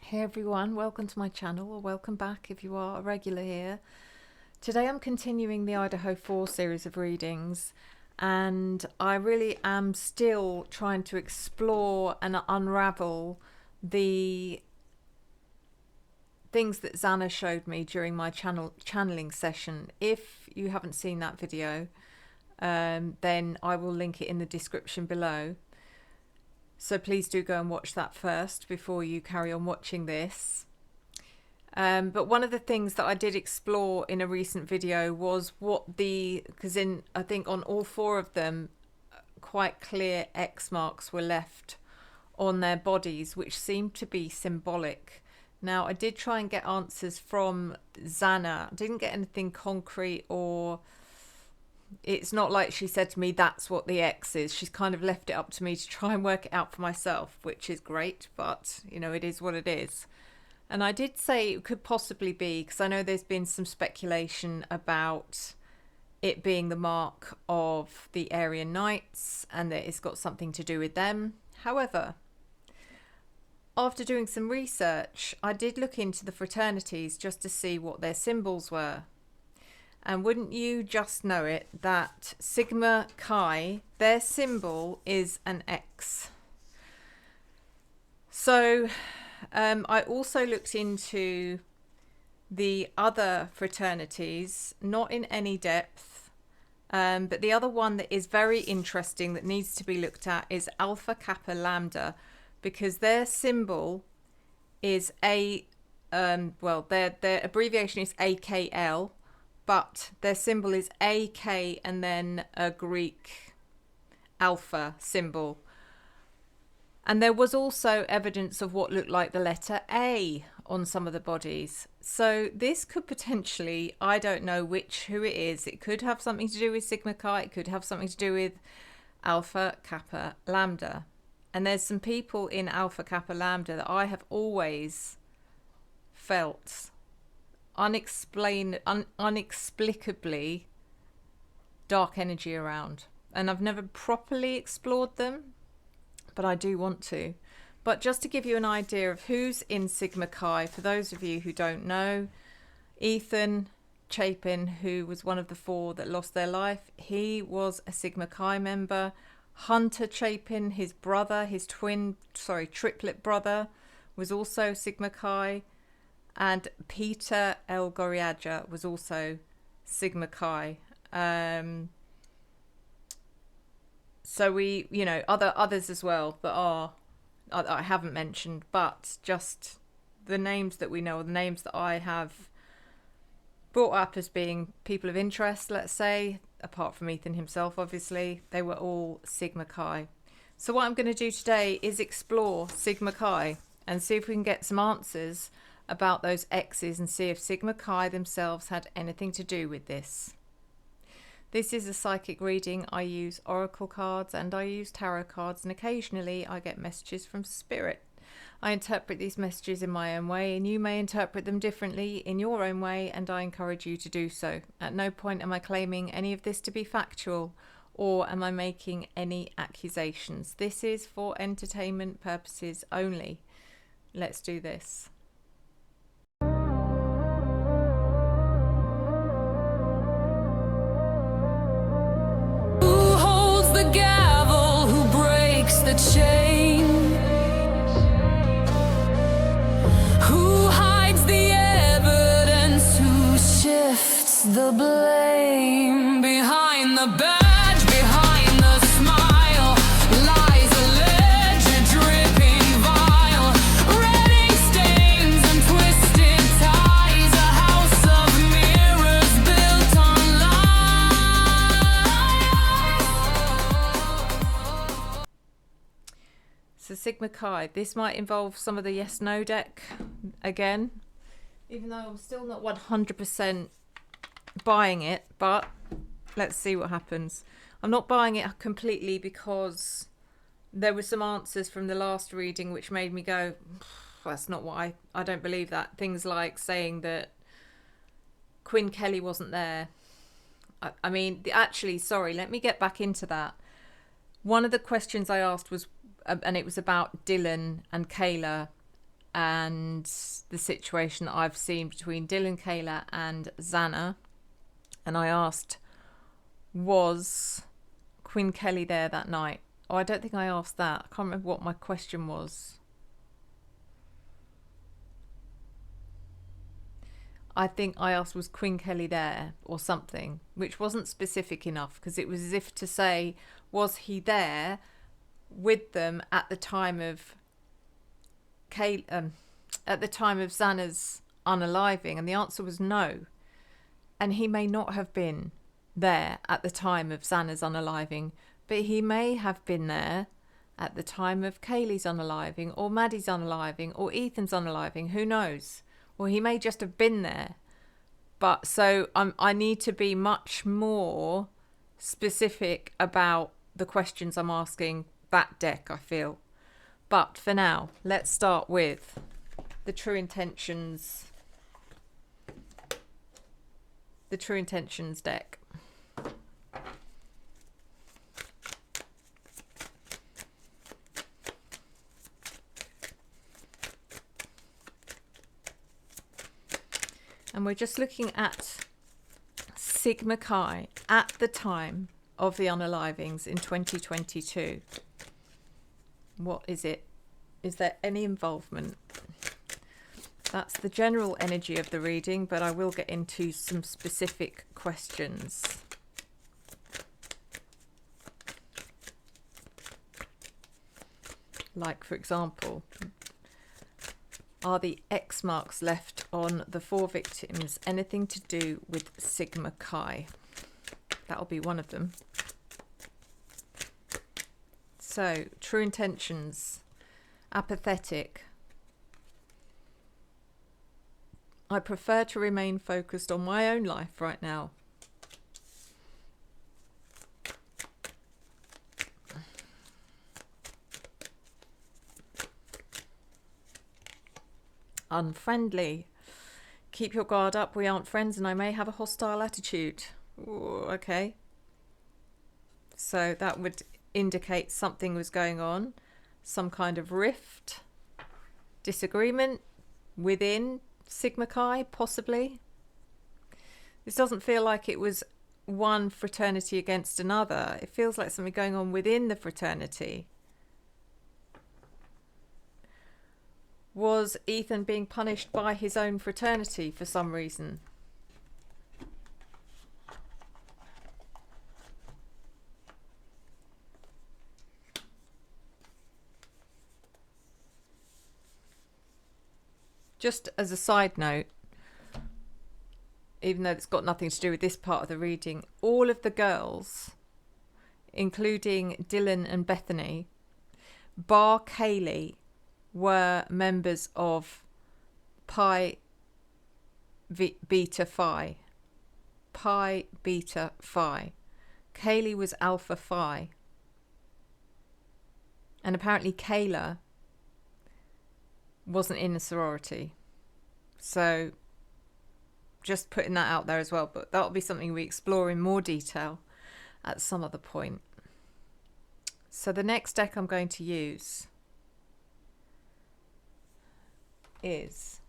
Hey everyone, welcome to my channel, or welcome back if you are a regular here. Today I'm continuing the Idaho 4 series of readings, and I really am still trying to explore and unravel the things that Xana showed me during my channeling session. If you haven't seen that video, then I will link it in the description below. So please do go and watch that first before you carry on watching this. But one of the things that I did explore in a recent video was because I think on all four of them, quite clear X marks were left on their bodies, which seemed to be symbolic. Now, I did try and get answers from Xana. I didn't get anything concrete, or it's not like she said to me that's what the X is. She's kind of left it up to me to try and work it out for myself, which is great, but you know, it is what it is. And I did say it could possibly be, because I know there's been some speculation about it being the mark of the Aryan Knights and that it's got something to do with them. However, after doing some research, I did look into the fraternities just to see what their symbols were. And wouldn't you just know it that Sigma Chi, their symbol is an X. So I also looked into the other fraternities, not in any depth, but the other one that is very interesting that needs to be looked at is Alpha Kappa Lambda, because their symbol is their abbreviation is AKL, but their symbol is AK and then a Greek alpha symbol. And there was also evidence of what looked like the letter A on some of the bodies. So this could potentially, I don't know who it is. It could have something to do with Sigma Chi. It could have something to do with Alpha Kappa Lambda. And there's some people in Alpha Kappa Lambda that I have always felt unexplicably dark energy around, and I've never properly explored them, but I do want to. But just to give you an idea of who's in Sigma Chi, for those of you who don't know, Ethan Chapin, who was one of the four that lost their life, he was a Sigma Chi member. Hunter Chapin, his brother, triplet brother, was also Sigma Chi. And Peter El Goriaja was also Sigma Chi. So we, others as well that I haven't mentioned, but just the names that we know, the names that I have brought up as being people of interest, let's say, apart from Ethan himself, obviously, they were all Sigma Chi. So what I'm going to do today is explore Sigma Chi and see if we can get some answers about those X's and see if Sigma Chi themselves had anything to do with this. This is a psychic reading. I use oracle cards and I use tarot cards, and occasionally I get messages from spirit. I interpret these messages in my own way, and you may interpret them differently in your own way, and I encourage you to do so. At no point am I claiming any of this to be factual, or am I making any accusations. This is for entertainment purposes only. Let's do this. The chain, who hides the evidence, who shifts the blame? Behind the badge, behind the smile, lies a ledger dripping vile, redding stains and twisted ties, a house of mirrors built on lies. So Sigma Chi, this might involve some of the yes-no deck again, even though I'm still not 100% buying it, but let's see what happens. I'm not buying it completely because there were some answers from the last reading which made me go, that's not what I don't believe that. Things like saying that Quinn Kelly wasn't there. I mean, actually, sorry, let me get back into that. One of the questions I asked was, and it was about Dylan and Kayla, and the situation I've seen between Dylan, Kayla and Xana. And I asked, was Queen Kelly there that night? Oh, I don't think I asked that. I can't remember what my question was. I think I asked, was Queen Kelly there or something, which wasn't specific enough, because it was as if to say, was he there with them at the time of Xana's unaliving? And the answer was no. And he may not have been there at the time of Xana's unaliving, but he may have been there at the time of Kaylee's unaliving, or Maddie's unaliving, or Ethan's unaliving. Who knows? Or he may just have been there. But so I need to be much more specific about the questions I'm asking that deck, I feel. But for now, let's start with the True Intentions. The True Intentions deck. And we're just looking at Sigma Chi at the time of the unalivings in 2022. What is it? Is there any involvement? That's the general energy of the reading, but I will get into some specific questions. Like, for example, are the X marks left on the 4 victims anything to do with Sigma Chi? That'll be one of them. So, True Intentions, apathetic. I prefer to remain focused on my own life right now. Unfriendly. Keep your guard up. We aren't friends and I may have a hostile attitude. Ooh, okay. So that would indicate something was going on. Some kind of rift, disagreement within Sigma Chi, possibly. This doesn't feel like it was one fraternity against another. It feels like something going on within the fraternity. Was Ethan being punished by his own fraternity for some reason? Just as a side note, even though it's got nothing to do with this part of the reading, all of the girls, including Dylan and Bethany, bar Kaylee, were members of Pi Beta Phi. Pi Beta Phi. Kaylee was Alpha Phi. And apparently Kayla wasn't in a sorority. So just putting that out there as well, but that'll be something we explore in more detail at some other point. So the next deck I'm going to use is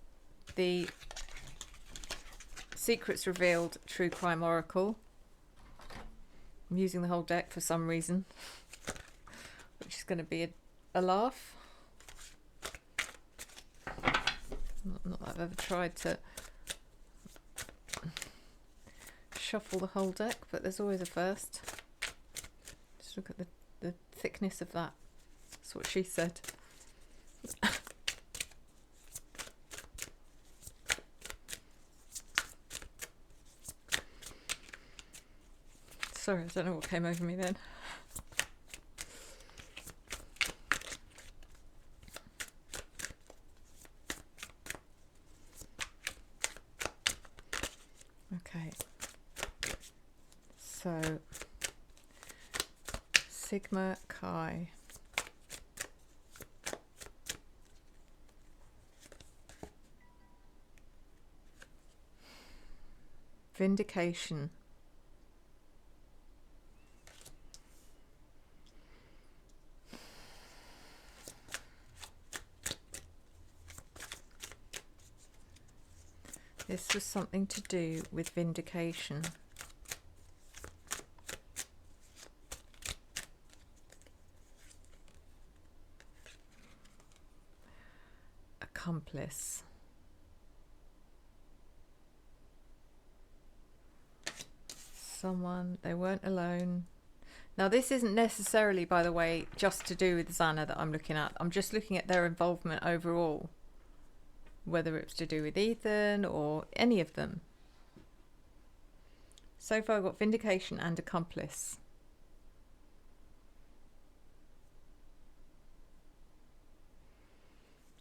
the Secrets Revealed True Crime Oracle. I'm using the whole deck for some reason, which is going to be a laugh. Not that I've ever tried to shuffle the whole deck, but there's always a first. Just look at the thickness of that. That's what she said. Sorry, I don't know what came over me then. Okay. So, Sigma Chi. Vindication. This was something to do with vindication. Accomplice. Someone, they weren't alone. Now this isn't necessarily, by the way, just to do with Xana that I'm looking at. I'm just looking at their involvement overall. Whether it's to do with Ethan or any of them. So far I've got vindication and accomplice.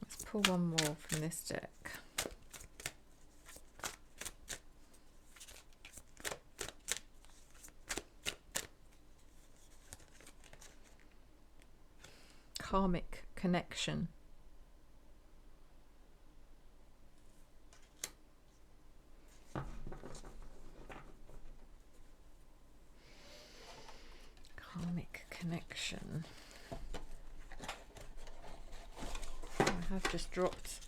Let's pull one more from this deck. Karmic connection. Karmic connection. I have just dropped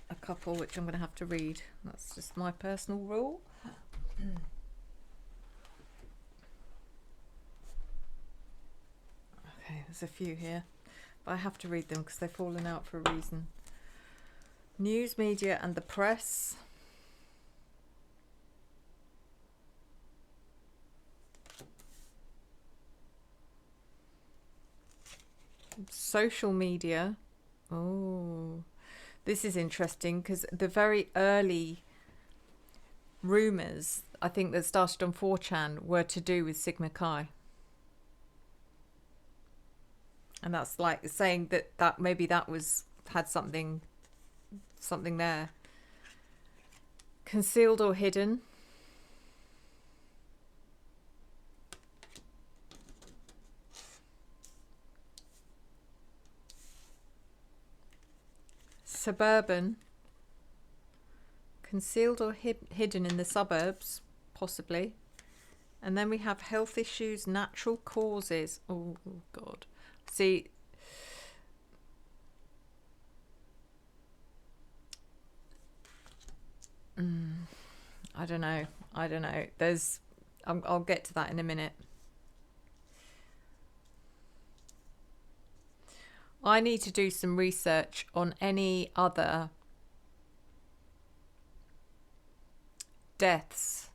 a couple which I'm going to have to read. That's just my personal rule. Okay, there's a few here, but I have to read them because they've fallen out for a reason. News media and the press. Social media. Oh, this is interesting because the very early rumours, I think, that started on 4chan were to do with Sigma Chi. And that's like saying that maybe that had something there. Concealed or hidden. Suburban. Concealed or hidden in the suburbs, possibly. And then we have health issues, natural causes. Oh, God. See, I don't know. I'll get to that in a minute. I need to do some research on any other deaths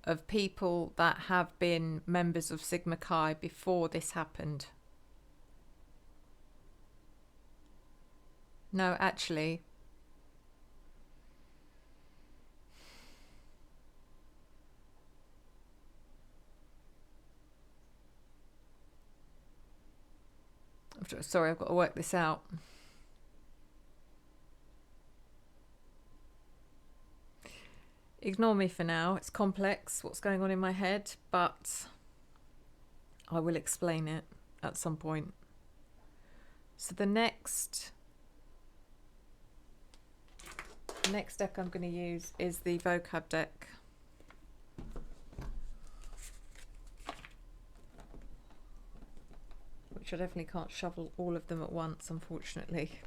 of people that have been members of Sigma Chi before this happened. No, actually, sorry, I've got to work this out. Ignore me for now. It's complex, what's going on in my head, but I will explain it at some point. So the next deck I'm going to use is the vocab deck. Which I definitely can't shovel all of them at once, unfortunately.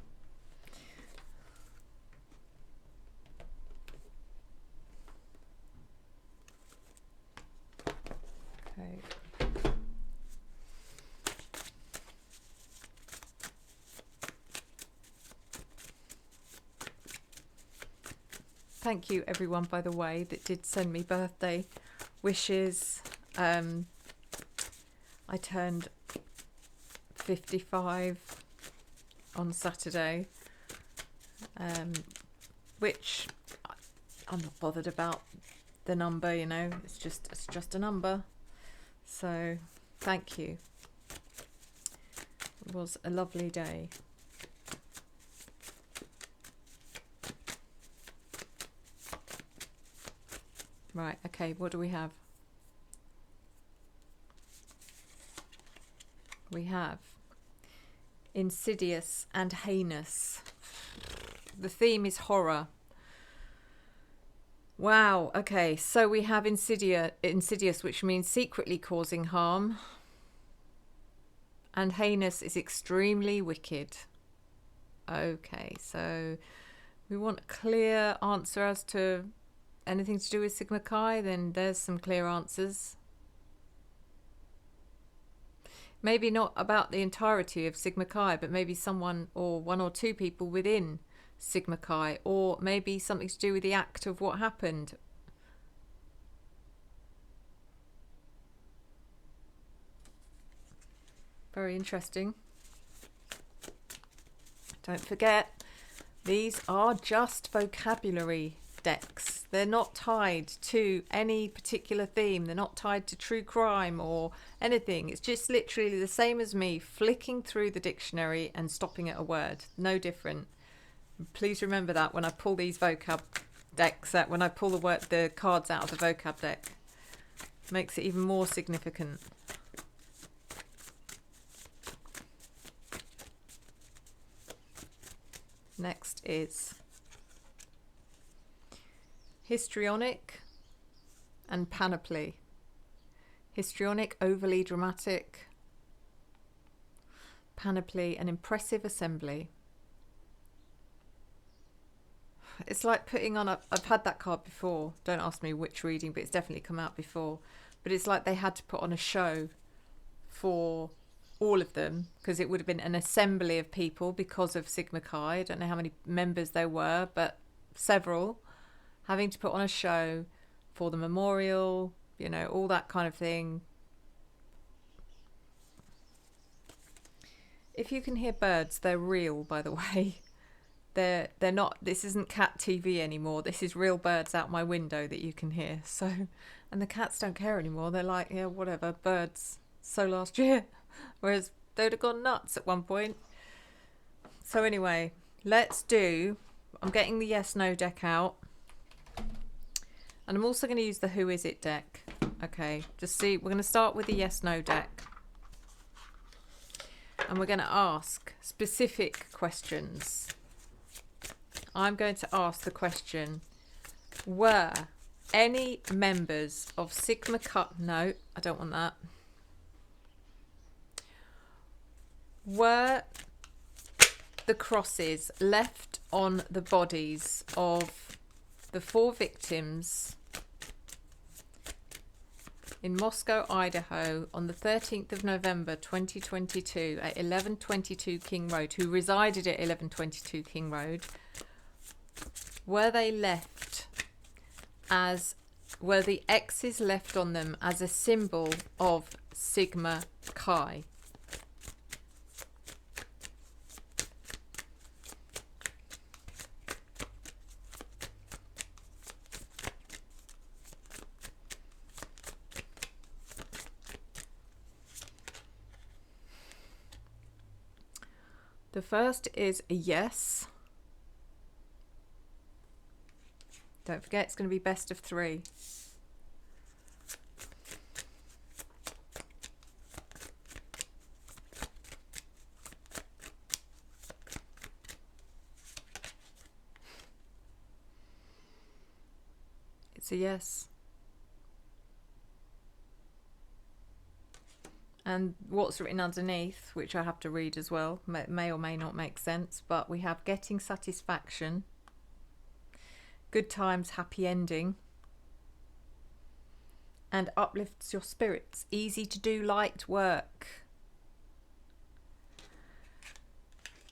Okay. Thank you everyone, by the way, that did send me birthday wishes. I turned 55 on Saturday, which I'm not bothered about the number, you know, it's just a number. So thank you. It was a lovely day. Right, okay, what do we have? We have insidious and heinous. The theme is horror. Wow, okay, so we have insidious, which means secretly causing harm. And heinous is extremely wicked. Okay, so We want a clear answer as to anything to do with Sigma Chi, then there's some clear answers. Maybe not about the entirety of Sigma Chi, but maybe someone or one or two people within Sigma Chi, or maybe something to do with the act of what happened. Very interesting. Don't forget, these are just vocabulary decks. They're not tied to any particular theme. They're not tied to true crime or anything. It's just literally the same as me flicking through the dictionary and stopping at a word. No different. Please remember that when I pull these vocab decks out, when I pull the cards out of the vocab deck. Makes it even more significant. Next is histrionic and panoply. Histrionic, overly dramatic. Panoply, an impressive assembly. It's like putting on I've had that card before. Don't ask me which reading, but it's definitely come out before. But it's like they had to put on a show for all of them, because it would have been an assembly of people because of Sigma Chi. I don't know how many members there were, but several, having to put on a show for the memorial, you know, all that kind of thing. If you can hear birds, they're real, by the way. They're not, this isn't cat TV anymore. This is real birds out my window that you can hear. So, and the cats don't care anymore. They're like, yeah, whatever, birds. So last year. Whereas they'd have gone nuts at one point. So anyway, let's do, I'm getting the yes no deck out. And I'm also going to use the who is it deck. Okay, just see, we're going to start with the yes no deck. And we're going to ask specific questions. I'm going to ask the question, were any members of Sigma Chi, no, I don't want that. Were the crosses left on the bodies of the 4 victims in Moscow, Idaho on the 13th of November 2022 at 1122 King Road, who resided at 1122 King Road, were they left as, were the X's left on them as a symbol of Sigma Chi? The first is a yes. Don't forget, it's going to be best of 3. It's a yes. And what's written underneath, which I have to read as well, may or may not make sense, but we have getting satisfaction, good times, happy ending, and uplifts your spirits, easy to do, light work.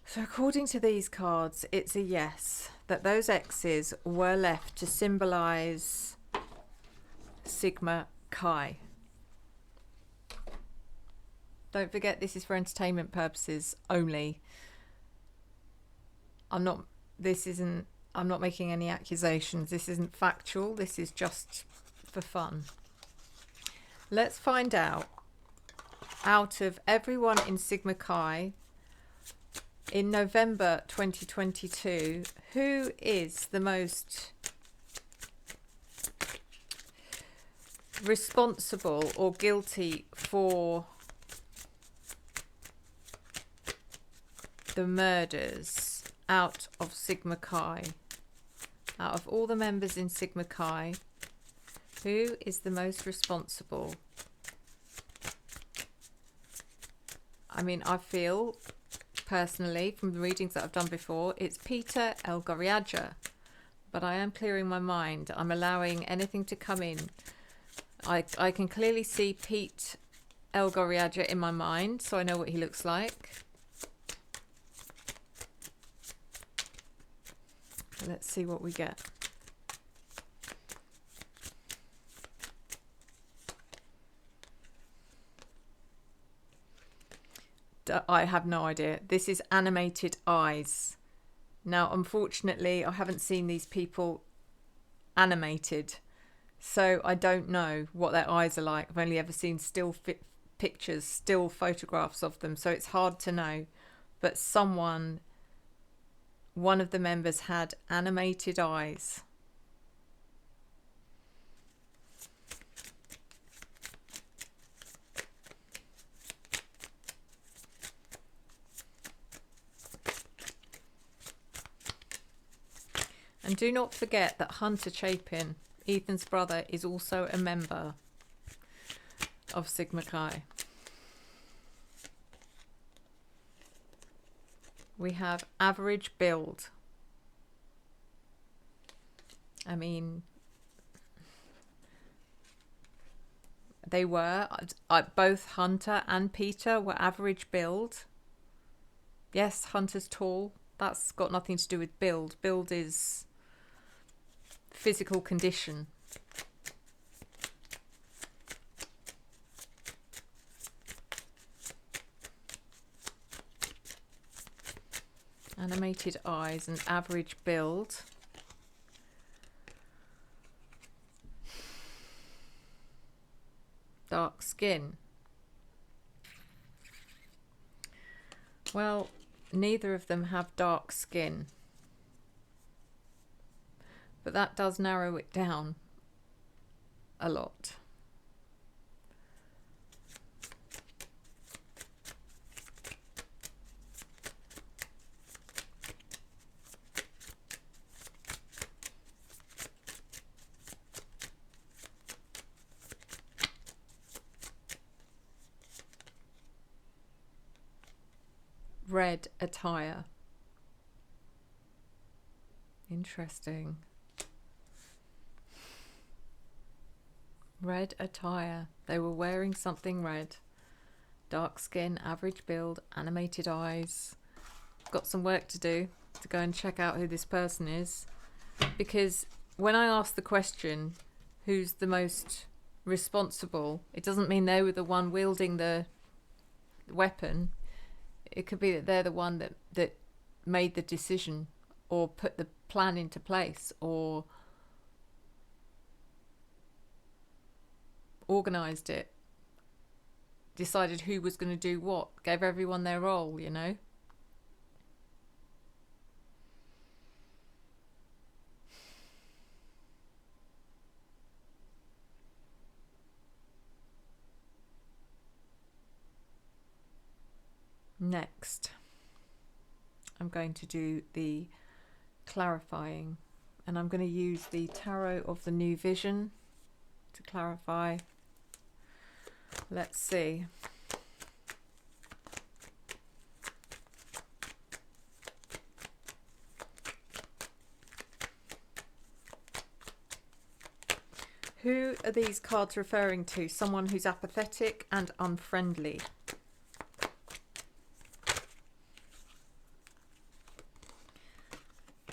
So according to these cards, it's a yes, that those X's were left to symbolise Sigma Chi. Don't forget, this is for entertainment purposes only. I'm not making any accusations. This isn't factual. This is just for fun. Let's find out of everyone in Sigma Chi in November 2022, who is the most responsible or guilty for the murders out of Sigma Chi. Out of all the members in Sigma Chi, who is the most responsible? I mean, I feel personally, from the readings that I've done before, it's Peter El Goriaja. But I am clearing my mind. I'm allowing anything to come in. I can clearly see Pete El Goriaja in my mind, so I know what he looks like. Let's see what we get. I have no idea. This is animated eyes. Now, unfortunately, I haven't seen these people animated, so I don't know what their eyes are like. I've only ever seen still pictures, still photographs of them, so it's hard to know. But one of the members had animated eyes. And do not forget that Hunter Chapin, Ethan's brother, is also a member of Sigma Chi. We have average build. I mean, they were, both Hunter and Peter were average build. Yes, Hunter's tall. That's got nothing to do with build. Build is physical condition. Animated eyes and average build. Dark skin. Well, neither of them have dark skin. But that does narrow it down a lot. Red attire. Interesting. Red attire. They were wearing something red. Dark skin, average build, animated eyes. Got some work to do to go and check out who this person is. Because when I asked the question, who's the most responsible, it doesn't mean they were the one wielding the weapon. It could be that they're the one that made the decision or put the plan into place or organised it, decided who was going to do what, gave everyone their role, you know. Next, I'm going to do the clarifying, and I'm going to use the Tarot of the New Vision to clarify. Let's see. Who are these cards referring to? Someone who's apathetic and unfriendly.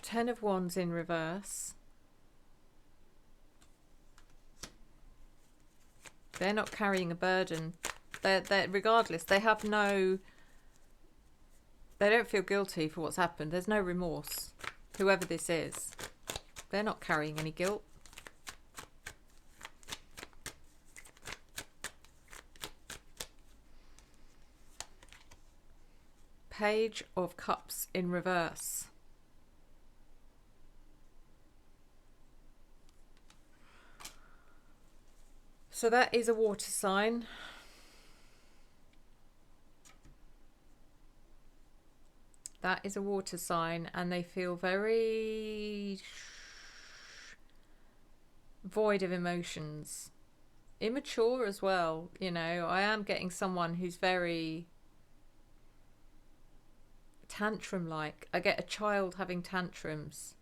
Ten of Wands in reverse. They're not carrying a burden. They're regardless, they have no... They don't feel guilty for what's happened. There's no remorse. Whoever this is. They're not carrying any guilt. Page of Cups in reverse. So that is a water sign. That is a water sign, and they feel very void of emotions. Immature as well, you know. I am getting someone who's very... tantrum like. I get a child having tantrums,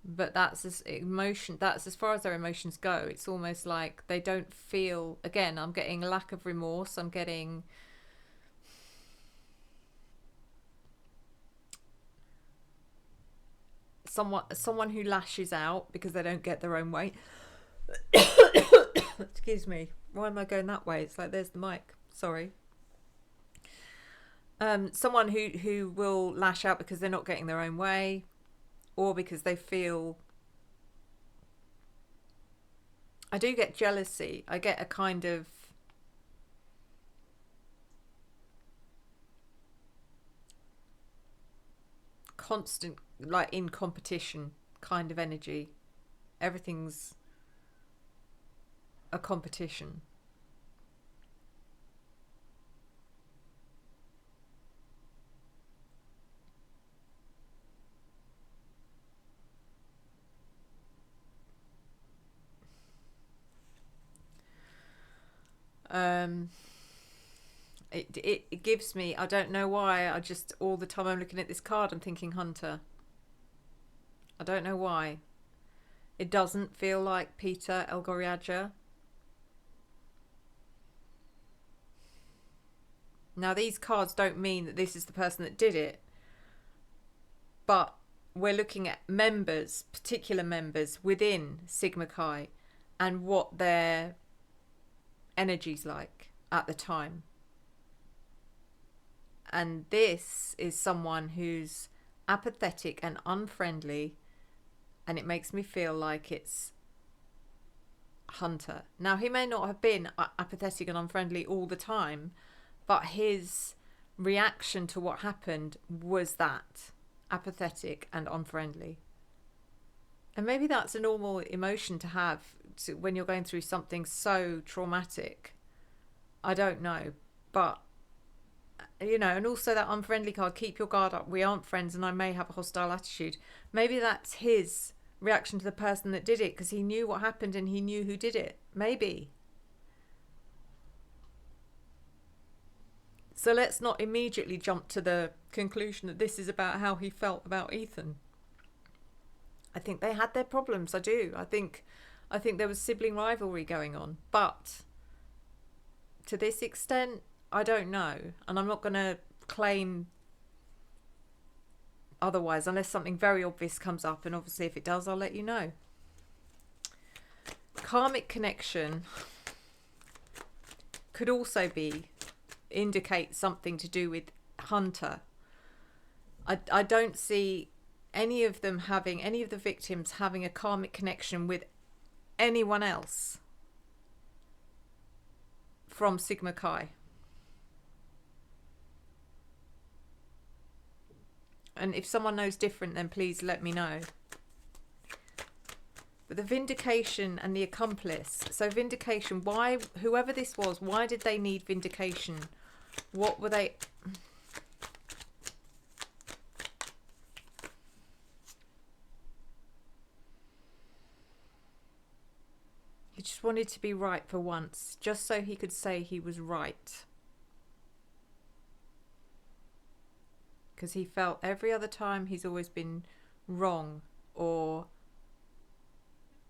but that's as far as their emotions go. It's almost like they don't feel, again, I'm getting lack of remorse, I'm getting someone who lashes out because they don't get their own way. Excuse me, why am I going that way? It's like, there's the mic, sorry. Someone who will lash out because they're not getting their own way, or because they feel, I do get jealousy. I get a kind of constant, like in competition kind of energy. Everything's a competition. It gives me, I don't know why, I just, all the time I'm looking at this card, I'm thinking Hunter. I don't know why. It doesn't feel like Peter Elgoriaja. Now, these cards don't mean that this is the person that did it, but we're looking at members, particular members within Sigma Chi, and what their energy's like at the time. And this is someone who's apathetic and unfriendly, and it makes me feel like it's Hunter. Now, he may not have been apathetic and unfriendly all the time, but his reaction to what happened was that, apathetic and unfriendly. And maybe that's a normal emotion to have when you're going through something so traumatic. I don't know, but you know, and also that unfriendly card, keep your guard up, we aren't friends and I may have a hostile attitude. Maybe that's his reaction to the person that did it, because he knew what happened and he knew who did it. Maybe. So let's not immediately jump to the conclusion that this is about how he felt about Ethan. I think they had their problems. I do. I think there was sibling rivalry going on, but to this extent, I don't know, and I'm not going to claim otherwise unless something very obvious comes up, and obviously if it does, I'll let you know. Karmic connection could also indicate something to do with Hunter. I don't see any of them having, any of the victims having a karmic connection with anyone else from Sigma Chi. And if someone knows different, then please let me know. But the vindication and the accomplice. So vindication, why, whoever this was, why did they need vindication? What were they? He just wanted to be right for once, just so he could say he was right. Because he felt every other time he's always been wrong, or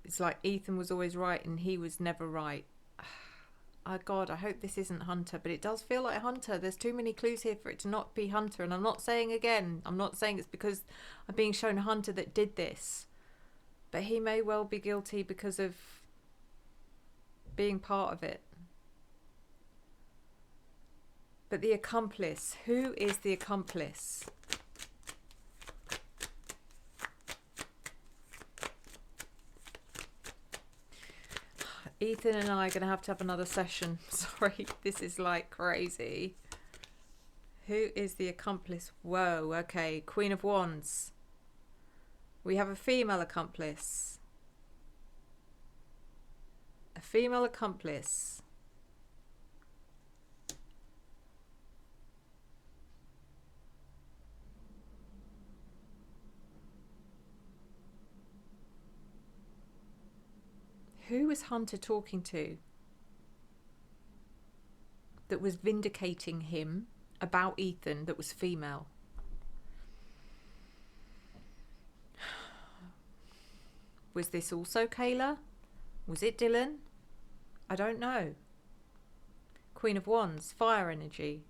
it's like Ethan was always right and he was never right. Oh God, I hope this isn't Hunter, but it does feel like Hunter. There's too many clues here for it to not be Hunter. And I'm not saying it's because I'm being shown Hunter that did this, but he may well be guilty because of being part of it. But the accomplice, who is the accomplice? Ethan and I are going to have another session. Sorry, this is like crazy. Who is the accomplice? Whoa, okay. Queen of Wands. We have a female accomplice. A female accomplice. Who was Hunter talking to that was vindicating him about Ethan, that was female? Was this also Kayla? Was it Dylan? I don't know. Queen of Wands, fire energy.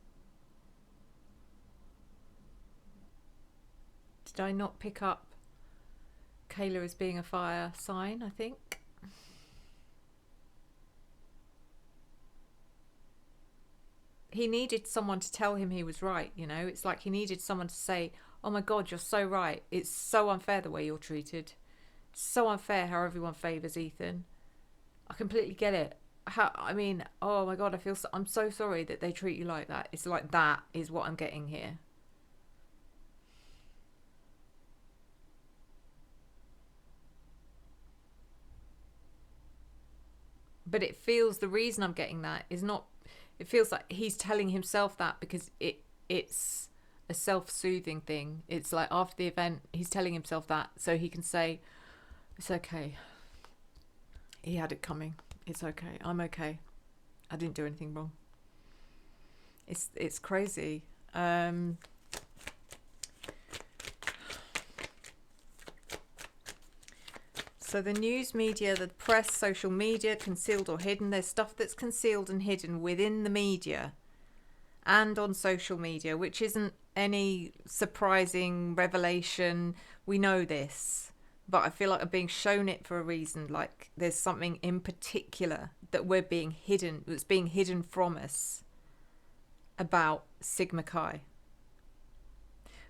Did I not pick up Kayla as being a fire sign, I think? He needed someone to tell him he was right, you know? It's like he needed someone to say, oh my God, you're so right. It's so unfair the way you're treated. It's so unfair how everyone favours Ethan. I completely get it. I mean, oh my God, I'm so sorry that they treat you like that. It's like that is what I'm getting here. But it feels, the reason I'm getting that is not, it feels like he's telling himself that because it's a self-soothing thing. It's like after the event, he's telling himself that so he can say, it's okay. He had it coming. It's okay. I'm okay. I didn't do anything wrong. It's crazy. So the news media, the press, social media, concealed or hidden. There's stuff that's concealed and hidden within the media and on social media, which isn't any surprising revelation. We know this, but I feel like I'm being shown it for a reason. Like there's something in particular that we're being hidden, that's being hidden from us about Sigma Chi,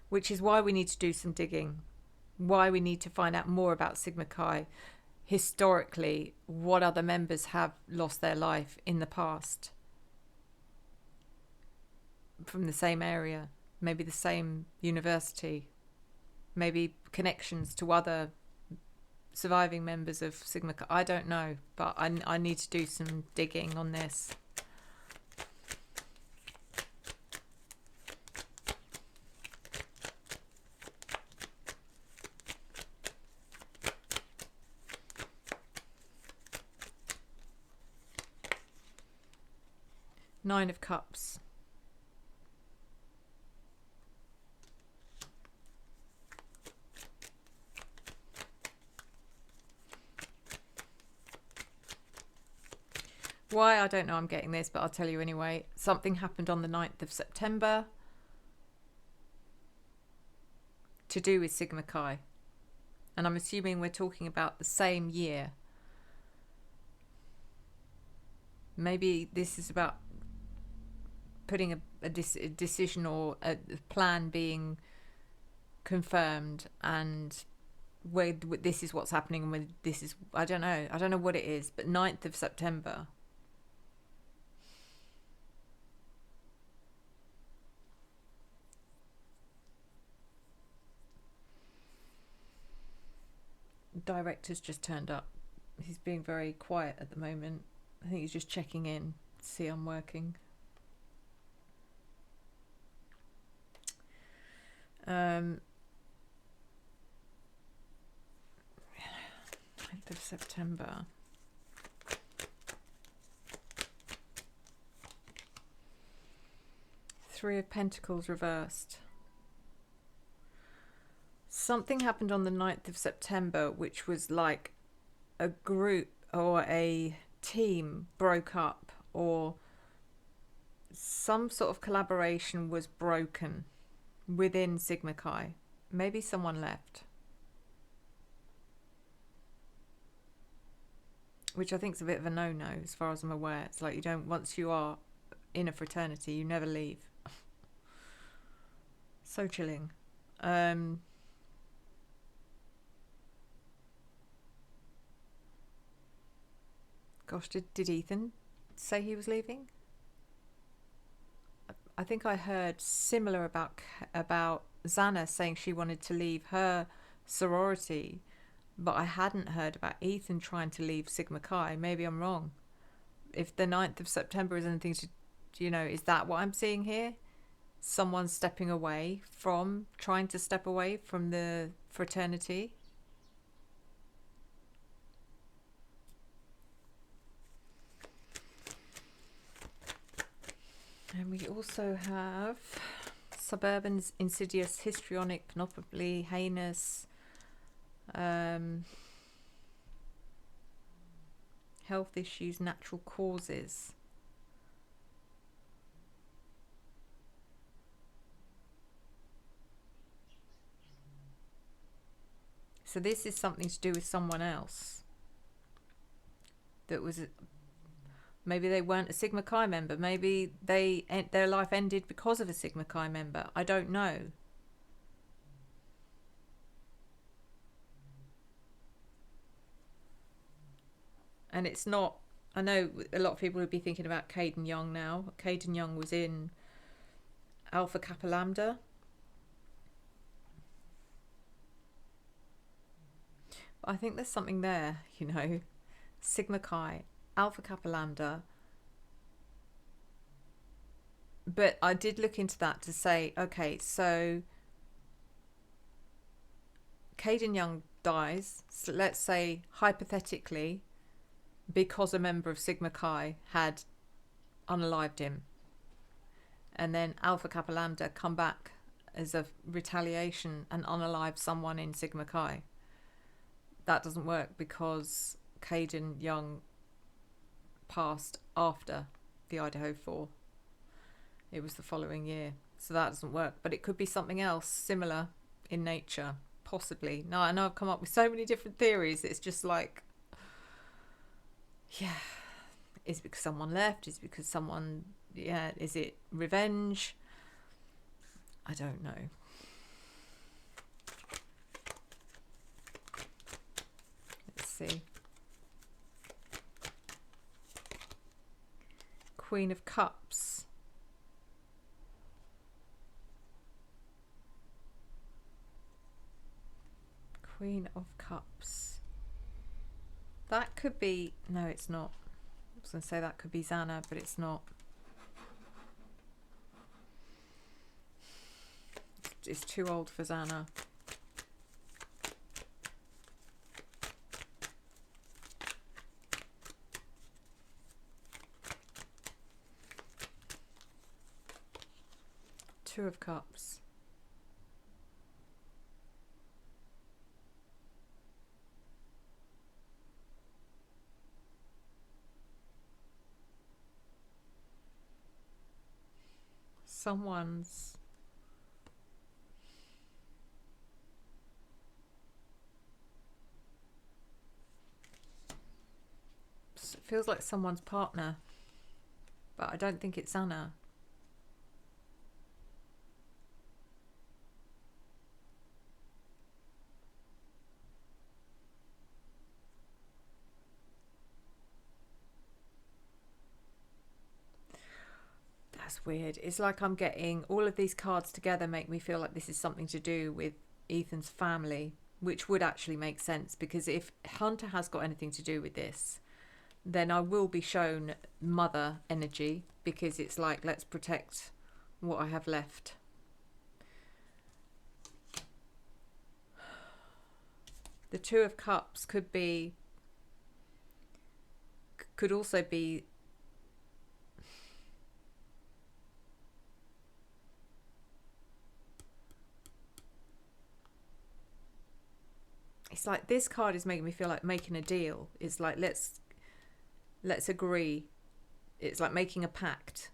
which is why we need to do some digging. Why we need to find out more about Sigma Chi historically, what other members have lost their life in the past from the same area, maybe the same university, maybe connections to other surviving members of Sigma Chi. I don't know, but I need to do some digging on this. Nine of Cups. Why? I don't know I'm getting this, but I'll tell you anyway. Something happened on the 9th of September to do with Sigma Chi. And I'm assuming we're talking about the same year. Maybe this is about putting a decision or a plan being confirmed, and where this is what's happening and where this is, I don't know what it is, but 9th of September. Director's just turned up. He's being very quiet at the moment. I think he's just checking in to see I'm working. 9th of September. Three of Pentacles reversed. Something happened on the 9th of September, which was like a group or a team broke up, or some sort of collaboration was broken within Sigma Chi. Maybe someone left, which I think is a bit of a no-no as far as I'm aware. It's like you don't, once you are in a fraternity, you never leave. So chilling. Gosh, did Ethan say he was leaving? I think I heard similar about Xana saying she wanted to leave her sorority, but I hadn't heard about Ethan trying to leave Sigma Chi. Maybe I'm wrong. If the 9th of September is anything to, is that what I'm seeing here? Someone stepping away from, trying to step away from the fraternity? And we also have suburban, insidious, histrionic, panoply, heinous. health issues, natural causes. So this is something to do with someone else. That was, maybe they weren't a Sigma Chi member. Maybe their life ended because of a Sigma Chi member. I don't know. And it's not, I know a lot of people would be thinking about Caden Young now. Caden Young was in Alpha Kappa Lambda. But I think there's something there, you know. Sigma Chi, Alpha Kappa Lambda. But I did look into that to say, okay, so Caden Young dies, so let's say hypothetically, because a member of Sigma Chi had unalived him, and then Alpha Kappa Lambda come back as a retaliation and unalive someone in Sigma Chi. That doesn't work because Caden Young passed after the Idaho 4. It was the following year, so that doesn't work. But it could be something else similar in nature, possibly. Now, I know I've come up with so many different theories. It's just like, yeah, is it because someone left? Is it because someone, yeah, is it revenge? I don't know. Let's see. Queen of Cups. Queen of Cups. That could be... No, it's not. I was going to say that could be Xana, but it's not. It's too old for Xana. Two of Cups. Someone's... It feels like someone's partner, but I don't think it's Xana. That's weird. It's like I'm getting all of these cards together make me feel like this is something to do with Ethan's family, which would actually make sense, because if Hunter has got anything to do with this, then I will be shown mother energy, because it's like, let's protect what I have left. The Two of Cups could also be it's like this card is making me feel like making a deal. It's like let's agree. It's like making a pact.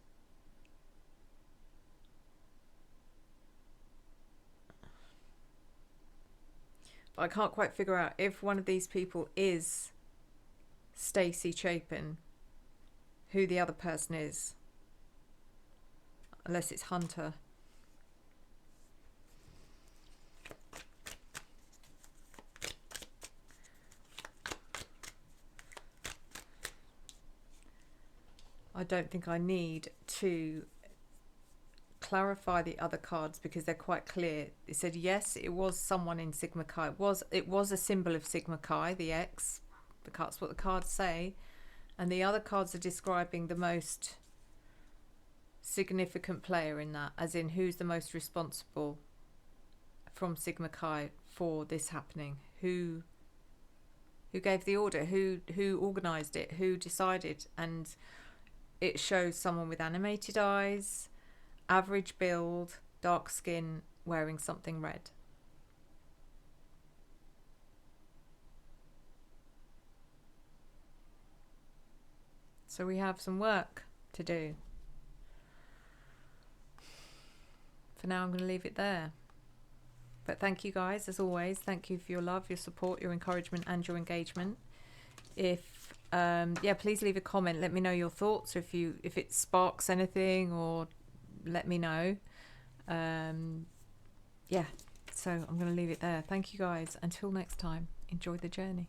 But I can't quite figure out if one of these people is Stacy Chapin, who the other person is. Unless it's Hunter. I don't think I need to clarify the other cards because they're quite clear. It said yes, it was someone in Sigma Chi. It was a symbol of Sigma Chi, the X. That's what the cards say. And the other cards are describing the most significant player in that, as in who's the most responsible from Sigma Chi for this happening. Who gave the order? Who organised it? Who decided? And it shows someone with animated eyes, average build, dark skin, wearing something red. So we have some work to do. For now, I'm going to leave it there. But thank you guys, as always. Thank you for your love, your support, your encouragement, and your engagement. If yeah, please leave a comment. Let me know your thoughts, or if it sparks anything, or let me know. Yeah, so I'm going to leave it there. Thank you guys. Until next time, enjoy the journey.